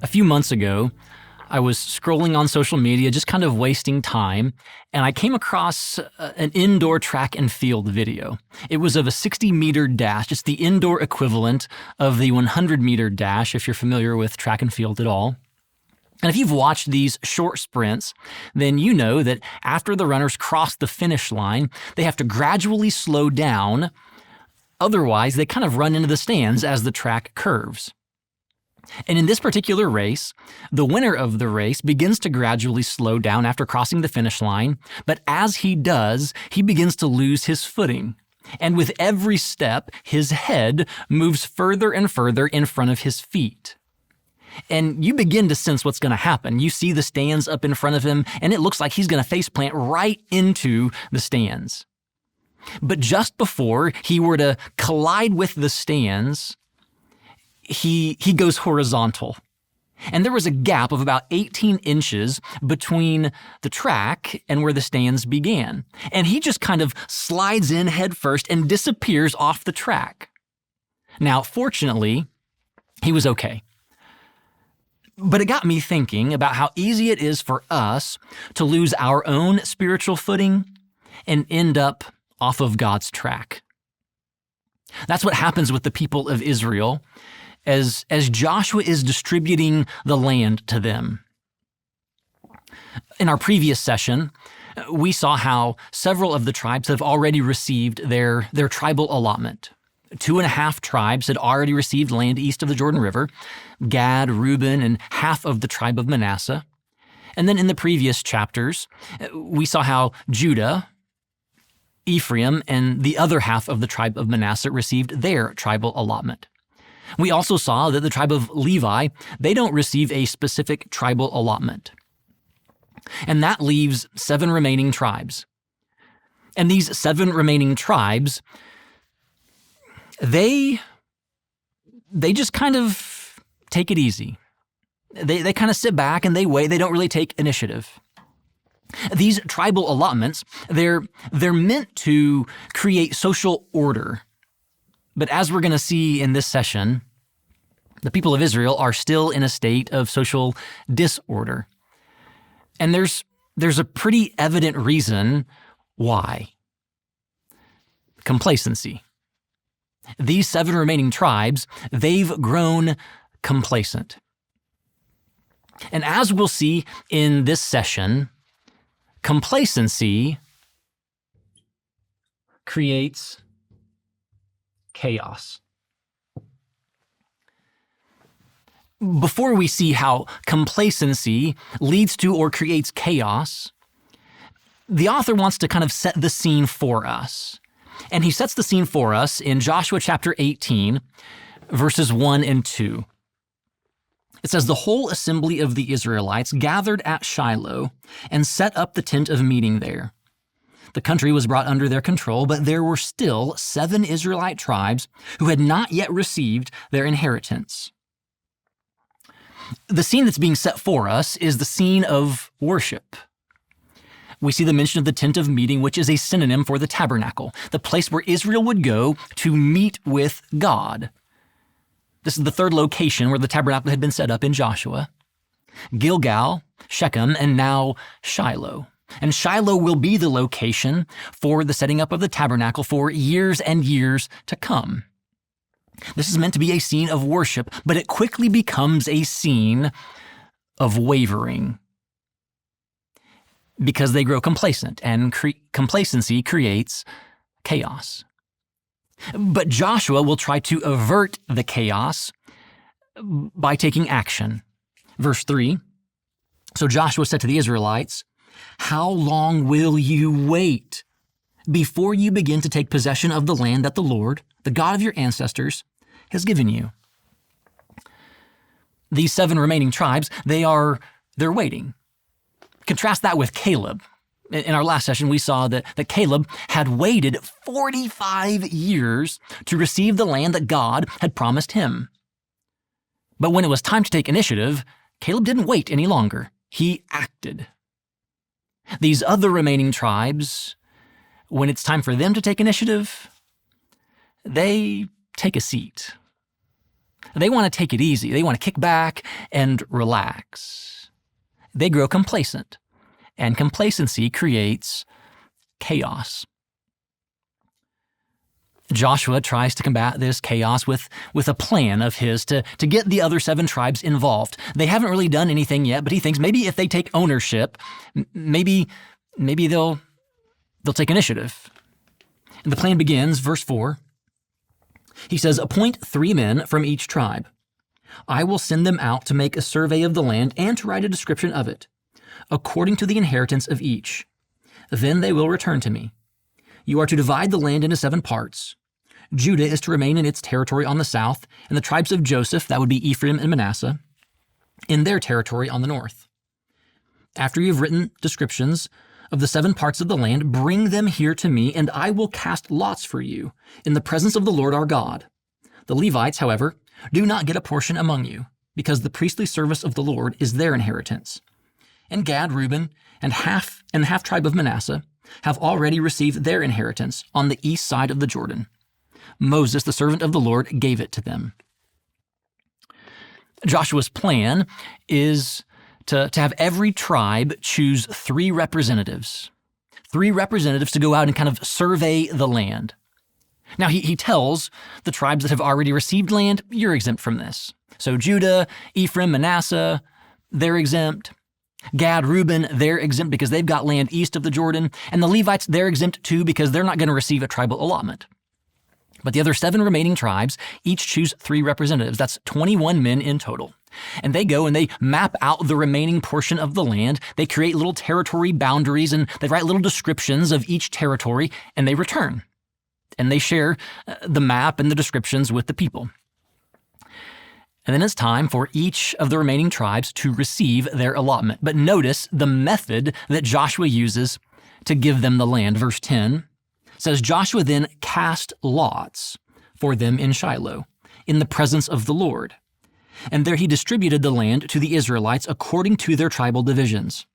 A few months ago, I was scrolling on social media, just kind of wasting time, and I came across an indoor track and field video. It was of a 60-meter dash, just the indoor equivalent of the 100-meter dash, if you're familiar with track and field at all. And if you've watched these short sprints, then you know that after the runners cross the finish line, they have to gradually slow down. Otherwise, they kind of run into the stands as the track curves. And in this particular race, the winner of the race begins to gradually slow down after crossing the finish line, but as he does, he begins to lose his footing. And with every step, his head moves further and further in front of his feet. And you begin to sense what's going to happen. You see the stands up in front of him, and it looks like he's going to faceplant right into the stands. But just before he were to collide with the stands, he goes horizontal. And there was a gap of about 18 inches between the track and where the stands began. And he just kind of slides in head first and disappears off the track. Now, fortunately, he was okay. But it got me thinking about how easy it is for us to lose our own spiritual footing and end up off of God's track. That's what happens with the people of Israel as Joshua is distributing the land to them. In our previous session, we saw how several of the tribes have already received their tribal allotment. 2.5 tribes had already received land east of the Jordan River, Gad, Reuben, and half of the tribe of Manasseh. And then in the previous chapters, we saw how Judah, Ephraim, and the other half of the tribe of Manasseh received their tribal allotment. We also saw that the tribe of Levi, they don't receive a specific tribal allotment. And that leaves 7 remaining tribes. And these 7 remaining tribes, they just kind of take it easy. They kind of sit back and they wait. They don't really take initiative. These tribal allotments, they're meant to create social order. But as we're going to see in this session, the people of Israel are still in a state of social disorder. And there's a pretty evident reason why. Complacency. These 7 remaining tribes, they've grown complacent. And as we'll see in this session, complacency creates chaos. Before we see how complacency leads to or creates chaos, the author wants to kind of set the scene for us. And he sets the scene for us in Joshua chapter 18, verses 1 and 2. It says, "The whole assembly of the Israelites gathered at Shiloh and set up the tent of meeting there. The country was brought under their control, but there were still 7 Israelite tribes who had not yet received their inheritance." The scene that's being set for us is the scene of worship. We see the mention of the tent of meeting, which is a synonym for the tabernacle, the place where Israel would go to meet with God. This is the 3rd location where the tabernacle had been set up in Joshua. Gilgal, Shechem, and now Shiloh. And Shiloh will be the location for the setting up of the tabernacle for years and years to come. This is meant to be a scene of worship, but it quickly becomes a scene of wavering because they grow complacent, and complacency creates chaos. But Joshua will try to avert the chaos by taking action. Verse 3, "So Joshua said to the Israelites, 'How long will you wait before you begin to take possession of the land that the Lord, the God of your ancestors, has given you?'" These 7 remaining tribes, they're waiting. Contrast that with Caleb. In our last session, we saw that Caleb had waited 45 years to receive the land that God had promised him. But when it was time to take initiative, Caleb didn't wait any longer. He acted. These other remaining tribes, when it's time for them to take initiative, they take a seat. They want to take it easy. They want to kick back and relax. They grow complacent, and complacency creates chaos. Joshua tries to combat this chaos with a plan of his to get the other 7 tribes involved. They haven't really done anything yet, but he thinks maybe if they take ownership, maybe they'll take initiative. And the plan begins, verse 4. He says, "Appoint 3 men from each tribe. I will send them out to make a survey of the land and to write a description of it, according to the inheritance of each. Then they will return to me. You are to divide the land into 7 parts. Judah is to remain in its territory on the south, and the tribes of Joseph, that would be Ephraim and Manasseh, in their territory on the north. After you have written descriptions of the 7 parts of the land, bring them here to me, and I will cast lots for you in the presence of the Lord our God. The Levites, however, do not get a portion among you, because the priestly service of the Lord is their inheritance. And Gad, Reuben, and the half tribe of Manasseh have already received their inheritance on the east side of the Jordan. Moses, the servant of the Lord, gave it to them." Joshua's plan is to have every tribe choose 3 representatives. 3 representatives to go out and kind of survey the land. Now, he tells the tribes that have already received land, you're exempt from this. So Judah, Ephraim, Manasseh, they're exempt. Gad, Reuben, they're exempt because they've got land east of the Jordan. And the Levites, they're exempt too because they're not going to receive a tribal allotment. But the other 7 remaining tribes each choose 3 representatives. That's 21 men in total. And they go and they map out the remaining portion of the land. They create little territory boundaries and they write little descriptions of each territory, and they return. And they share the map and the descriptions with the people. And then it's time for each of the remaining tribes to receive their allotment. But notice the method that Joshua uses to give them the land. Verse 10 says, "Joshua then cast lots for them in Shiloh, in the presence of the Lord. And there he distributed the land to the Israelites according to their tribal divisions."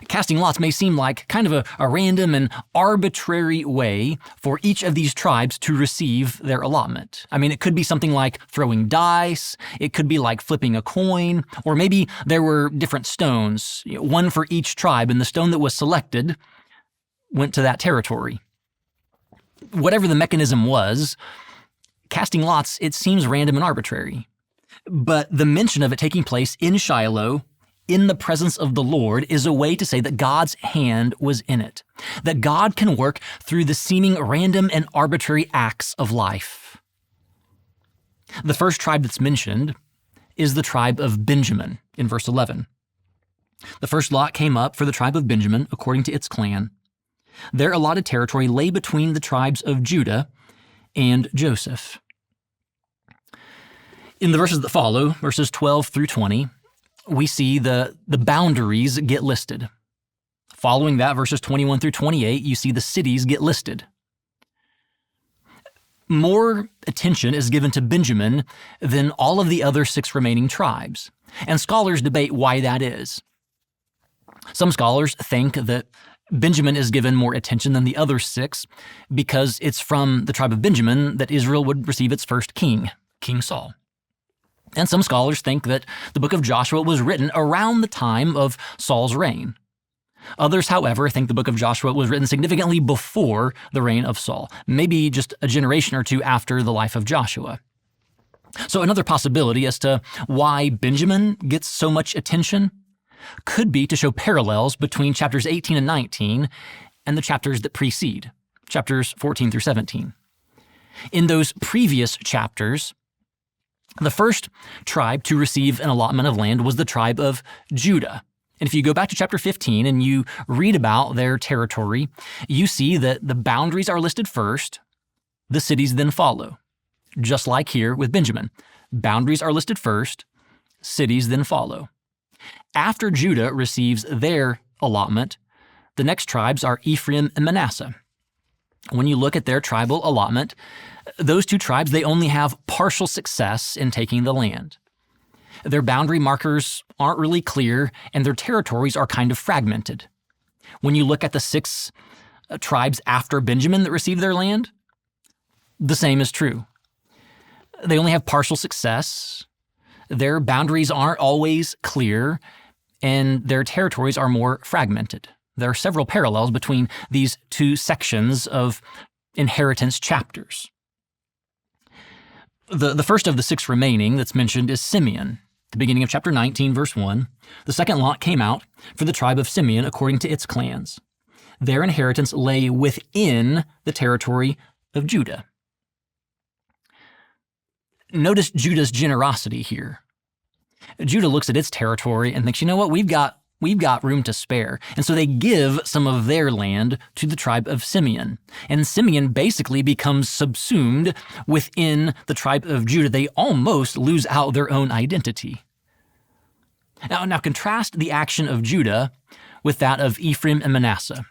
Casting lots may seem like kind of a random and arbitrary way for each of these tribes to receive their allotment. I mean, it could be something like throwing dice, it could be like flipping a coin, or maybe there were different stones, one for each tribe, and the stone that was selected went to that territory. Whatever the mechanism was, casting lots, it seems random and arbitrary. But the mention of it taking place in Shiloh, in the presence of the Lord, is a way to say that God's hand was in it, that God can work through the seeming random and arbitrary acts of life. The first tribe that's mentioned is the tribe of Benjamin in verse 11. The first lot came up for the tribe of Benjamin according to its clan. Their allotted territory lay between the tribes of Judah and Joseph. In the verses that follow, verses 12 through 20, we see the boundaries get listed. Following that, verses 21 through 28, you see the cities get listed. More attention is given to Benjamin than all of the other 6 remaining tribes, and scholars debate why that is. Some scholars think that Benjamin is given more attention than the other 6 because it's from the tribe of Benjamin that Israel would receive its first king, King Saul. And some scholars think that the book of Joshua was written around the time of Saul's reign. Others, however, think the book of Joshua was written significantly before the reign of Saul, maybe just a generation or 2 after the life of Joshua. So another possibility as to why Benjamin gets so much attention could be to show parallels between chapters 18 and 19 and the chapters that precede, chapters 14 through 17. In those previous chapters, the first tribe to receive an allotment of land was the tribe of Judah. And if you go back to chapter 15 and you read about their territory, you see that the boundaries are listed first, the cities then follow. Just like here with Benjamin. Boundaries are listed first, cities then follow. After Judah receives their allotment, the next tribes are Ephraim and Manasseh. When you look at their tribal allotment, those 2 tribes, they only have partial success in taking the land. Their boundary markers aren't really clear, and their territories are kind of fragmented. When you look at the 6 tribes after Benjamin that received their land, the same is true. They only have partial success. Their boundaries aren't always clear, and their territories are more fragmented. There are several parallels between these two sections of inheritance chapters. The first of the 6 remaining that's mentioned is Simeon. The beginning of chapter 19, verse 1. The second lot came out for the tribe of Simeon according to its clans. Their inheritance lay within the territory of Judah. Notice Judah's generosity here. Judah looks at its territory and thinks, you know what, we've got room to spare. And so they give some of their land to the tribe of Simeon. And Simeon basically becomes subsumed within the tribe of Judah. They almost lose out their own identity. Now contrast the action of Judah with that of Ephraim and Manasseh.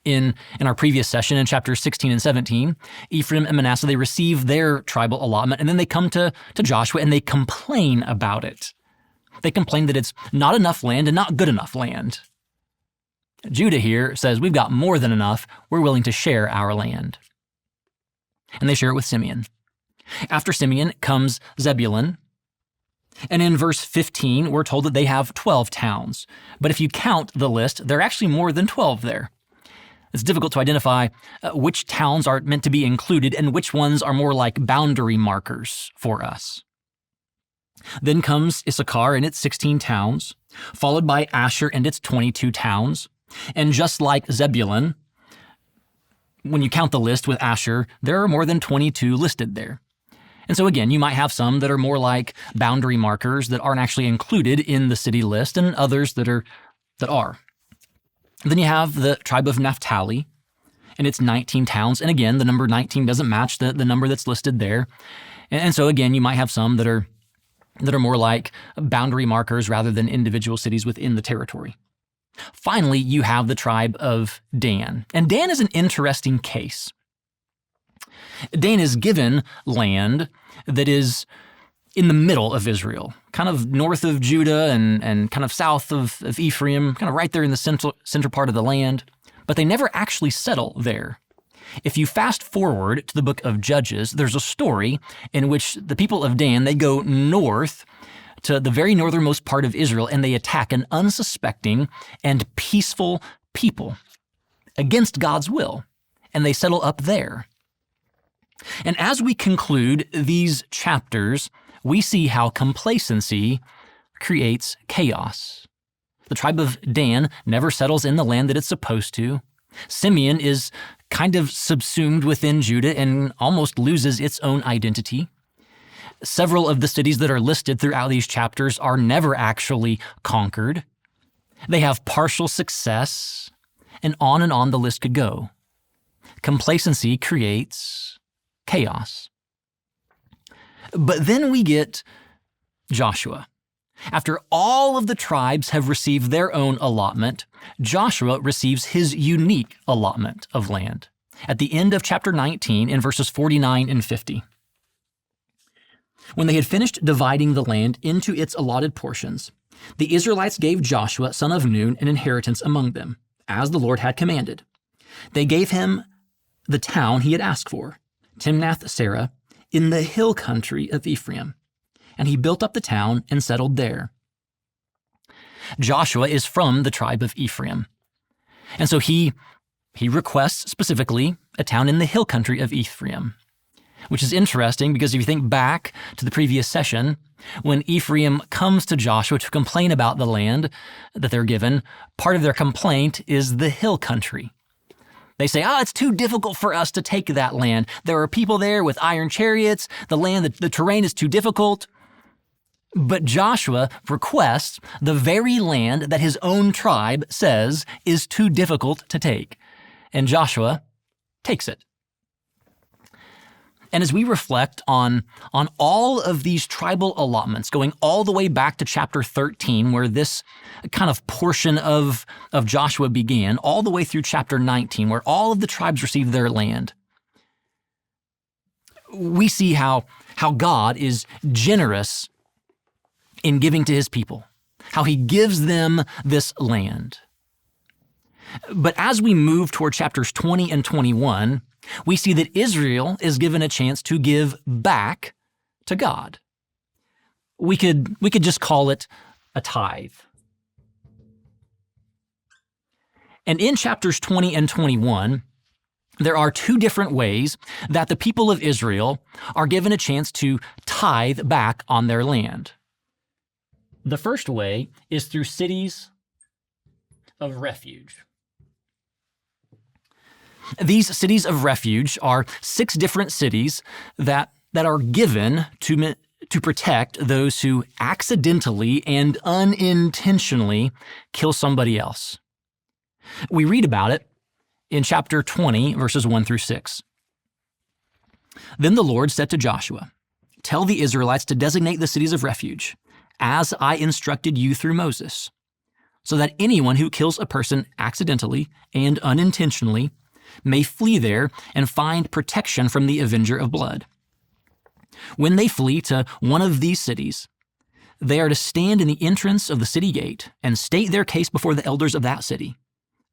In our previous session, in chapters 16 and 17, Ephraim and Manasseh, they receive their tribal allotment, and then they come to Joshua and they complain about it. They complain that it's not enough land and not good enough land. Judah here says, we've got more than enough. We're willing to share our land. And they share it with Simeon. After Simeon comes Zebulun. And in verse 15, we're told that they have 12 towns. But if you count the list, there are actually more than 12 there. It's difficult to identify which towns are meant to be included and which ones are more like boundary markers for us. Then comes Issachar and its 16 towns, followed by Asher and its 22 towns. And just like Zebulun, when you count the list with Asher, there are more than 22 listed there. And so again, you might have some that are more like boundary markers that aren't actually included in the city list, and others that are. Then you have the tribe of Naphtali and its 19 towns. And again, the number 19 doesn't match the number that's listed there. And so again, you might have some that are more like boundary markers rather than individual cities within the territory. Finally, you have the tribe of Dan. And Dan is an interesting case. Dan is given land that is in the middle of Israel, kind of north of Judah and kind of south of Ephraim, kind of right there in the center part of the land, but they never actually settle there. If you fast forward to the book of Judges, there's a story in which the people of Dan, they go north to the very northernmost part of Israel, and they attack an unsuspecting and peaceful people against God's will, and they settle up there. And as we conclude these chapters, we see how complacency creates chaos. The tribe of Dan never settles in the land that it's supposed to. Simeon is kind of subsumed within Judah and almost loses its own identity. Several of the cities that are listed throughout these chapters are never actually conquered. They have partial success, and on the list could go. Complacency creates chaos. But then we get Joshua. After all of the tribes have received their own allotment, Joshua receives his unique allotment of land at the end of chapter 19 in verses 49 and 50. When they had finished dividing the land into its allotted portions, the Israelites gave Joshua, son of Nun, an inheritance among them, as the Lord had commanded. They gave him the town he had asked for, Timnath-Serah, in the hill country of Ephraim, and he built up the town and settled there. Joshua is from the tribe of Ephraim, and so he requests specifically a town in the hill country of Ephraim, which is interesting because if you think back to the previous session, when Ephraim comes to Joshua to complain about the land that they're given, part of their complaint is the hill country. They say, it's too difficult for us to take that land. There are people there with iron chariots. The terrain is too difficult. But Joshua requests the very land that his own tribe says is too difficult to take. And Joshua takes it. And as we reflect on all of these tribal allotments, going all the way back to chapter 13, where this kind of portion of Joshua began, all the way through chapter 19, where all of the tribes received their land, we see how God is generous in giving to his people, how he gives them this land. But as we move toward chapters 20 and 21, we see that Israel is given a chance to give back to God. We could just call it a tithe. And in chapters 20 and 21, there are two different ways that the people of Israel are given a chance to tithe back on their land. The first way is through cities of refuge. These cities of refuge are 6 different cities that are given to protect those who accidentally and unintentionally kill somebody else. We read about it in chapter 20, verses 1 through 6. Then the Lord said to Joshua, "Tell the Israelites to designate the cities of refuge, as I instructed you through Moses, so that anyone who kills a person accidentally and unintentionally may flee there and find protection from the avenger of blood. When they flee to one of these cities, they are to stand in the entrance of the city gate and state their case before the elders of that city.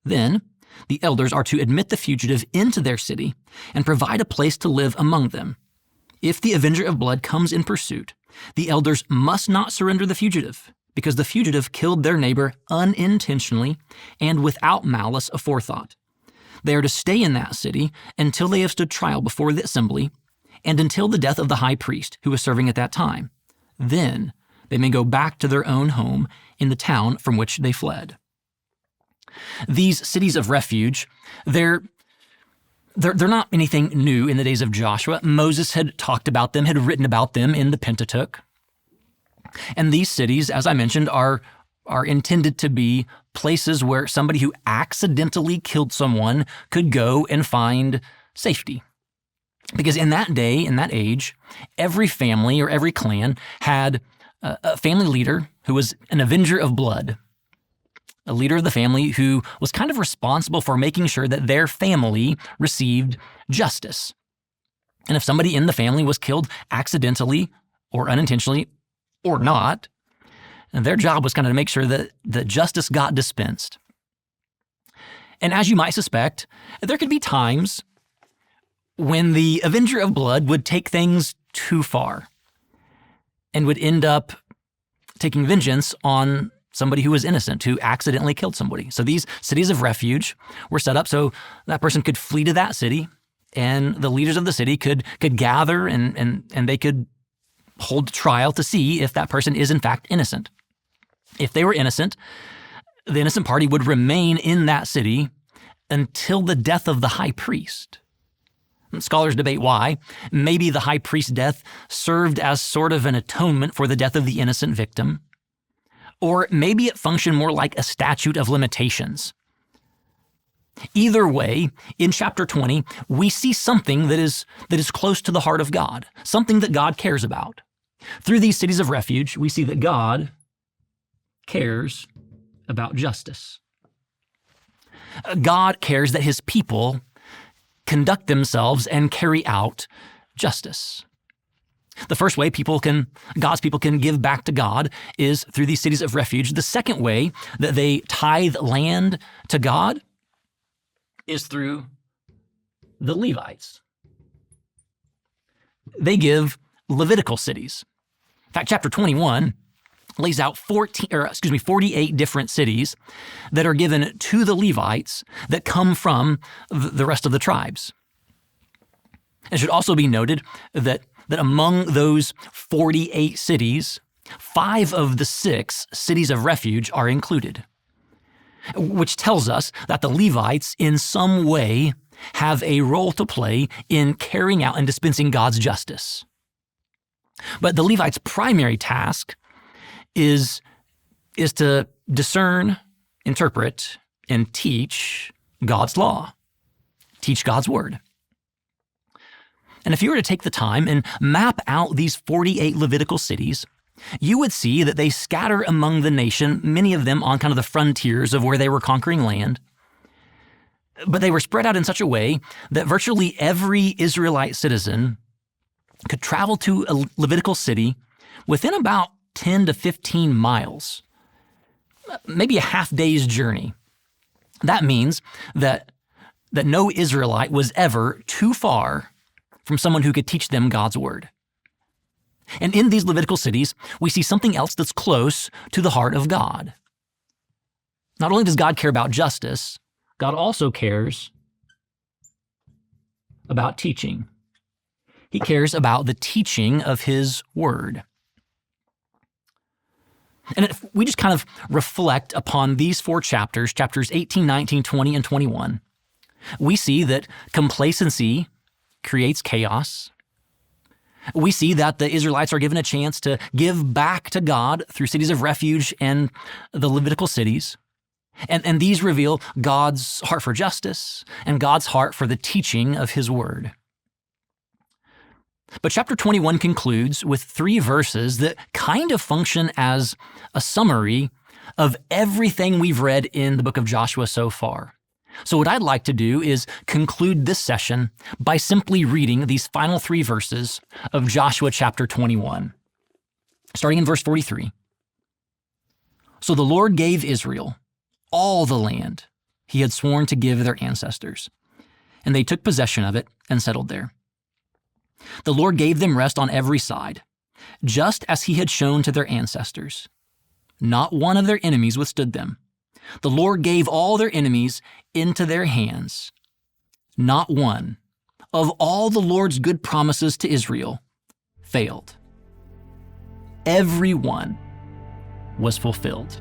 Then the elders are to admit the fugitive into their city and provide a place to live among them. If the avenger of blood comes in pursuit, the elders must not surrender the fugitive, because the fugitive killed their neighbor unintentionally and without malice aforethought. They are to stay in that city until they have stood trial before the assembly and until the death of the high priest who was serving at that time. Then they may go back to their own home in the town from which they fled." These cities of refuge, they're not anything new in the days of Joshua. Moses had talked about them, had written about them in the Pentateuch. And these cities, as I mentioned, are intended to be places where somebody who accidentally killed someone could go and find safety. Because in that day, in that age, every family or every clan had a family leader who was an avenger of blood, a leader of the family who was kind of responsible for making sure that their family received justice. And if somebody in the family was killed accidentally or unintentionally or not, their job was kind of to make sure that the justice got dispensed. And as you might suspect, there could be times when the avenger of blood would take things too far and would end up taking vengeance on somebody who was innocent, who accidentally killed somebody. So these cities of refuge were set up so that person could flee to that city, and the leaders of the city could gather and they could hold trial to see if that person is in fact innocent. If they were innocent, the innocent party would remain in that city until the death of the high priest. And scholars debate why. Maybe the high priest's death served as sort of an atonement for the death of the innocent victim. Or maybe it functioned more like a statute of limitations. Either way, in chapter 20, we see something that is close to the heart of God, something that God cares about. Through these cities of refuge, we see that God cares about justice. God cares that his people conduct themselves and carry out justice. The first way God's people can give back to God is through these cities of refuge. The second way that they tithe land to God is through the Levites. They give Levitical cities. In fact, chapter 21 lays out 48 different cities that are given to the Levites that come from the rest of the tribes. It should also be noted that among those 48 cities, 5 of the 6 cities of refuge are included, which tells us that the Levites in some way have a role to play in carrying out and dispensing God's justice. But the Levites' primary task is to discern, interpret, and teach God's law, teach God's word. And if you were to take the time and map out these 48 Levitical cities, you would see that they scatter among the nation, many of them on kind of the frontiers of where they were conquering land. But they were spread out in such a way that virtually every Israelite citizen could travel to a Levitical city within about 10 to 15 miles, maybe a half day's journey. That means that that no Israelite was ever too far from someone who could teach them God's word. And in these Levitical cities, we see something else that's close to the heart of God. Not only does God care about justice, God also cares about teaching. He cares about the teaching of his word. And if we just kind of reflect upon these four chapters, chapters 18, 19, 20, and 21, we see that complacency creates chaos. We see that the Israelites are given a chance to give back to God through cities of refuge and the Levitical cities. And these reveal God's heart for justice and God's heart for the teaching of his word. But chapter 21 concludes with 3 verses that kind of function as a summary of everything we've read in the book of Joshua so far. So what I'd like to do is conclude this session by simply reading these final 3 verses of Joshua chapter 21. Starting in verse 43. So the Lord gave Israel all the land he had sworn to give their ancestors, and they took possession of it and settled there. The Lord gave them rest on every side, just as he had shown to their ancestors. Not one of their enemies withstood them. The Lord gave all their enemies into their hands. Not one of all the Lord's good promises to Israel failed. Every one was fulfilled.